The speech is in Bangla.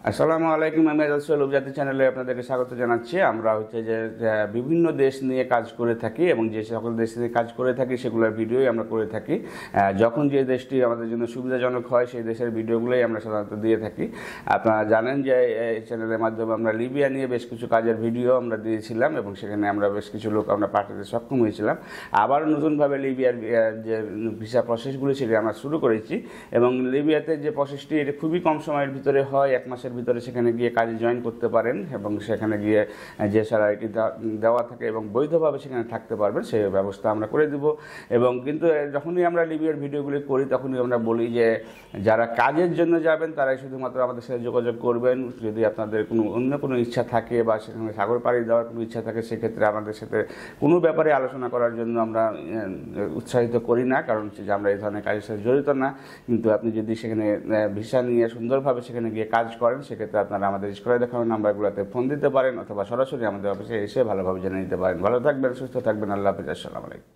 আসসালামু আলাইকুম। আমি রাসূল উপজাতি চ্যানেলে আপনাদেরকে স্বাগত জানাচ্ছি। আমরা হচ্ছে যে বিভিন্ন দেশ নিয়ে কাজ করে থাকি এবং যে সকল দেশ নিয়ে কাজ করে থাকি সেগুলোর ভিডিওই আমরা করে থাকি। যখন যে দেশটি আমাদের জন্য সুবিধাজনক হয় সেই দেশের ভিডিওগুলোই আমরা সাধারণত দিয়ে থাকি। আপনারা জানেন যে এই চ্যানেলের মাধ্যমে আমরা লিবিয়া নিয়ে বেশ কিছু কাজের ভিডিও আমরা দিয়েছিলাম এবং সেখানে আমরা বেশ কিছু লোক আমরা পাঠাতে সক্ষম হয়েছিলাম। আবার নতুনভাবে লিবিয়ার যে ভিসা প্রসেসগুলো সেটি আমরা শুরু করেছি এবং লিবিয়াতে যে প্রসেসটি এটা খুবই কম সময়ের ভিতরে হয়, 1 মাসের ভিতরে সেখানে গিয়ে কাজে জয়েন করতে পারেন এবং সেখানে গিয়ে যে স্যালারিটি দেওয়া থাকে এবং বৈধভাবে সেখানে থাকতে পারবেন সেই ব্যবস্থা আমরা করে দেব। এবং কিন্তু যখনই আমরা লিবিয়ার ভিডিওগুলি করি তখনই আমরা বলি যে যারা কাজের জন্য যাবেন তারাই শুধুমাত্র আমাদের সাথে যোগাযোগ করবেন। যদি আপনাদের অন্য কোনো ইচ্ছা থাকে বা সেখানে সাগর পাড়ি দেওয়ার কোনো ইচ্ছা থাকে সেক্ষেত্রে আমাদের সাথে কোনো ব্যাপারে আলোচনা করার জন্য আমরা উৎসাহিত করি না, কারণ যে আমরা এই ধরনের কাজের সাথে জড়িত না। কিন্তু আপনি যদি সেখানে ভিসা নিয়ে সুন্দরভাবে সেখানে গিয়ে কাজ করেন সেক্ষেত্রে আপনারা আমাদের স্ক্রিনে দেখানো নাম্বারগুলোতে ফোন দিতে পারেন অথবা সরাসরি আমাদের অফিসে এসে ভালোভাবে জেনে নিতে পারেন। ভালো থাকবেন, সুস্থ থাকবেন। আল্লাহ হাফেজ। আসসালামু আলাইকুম।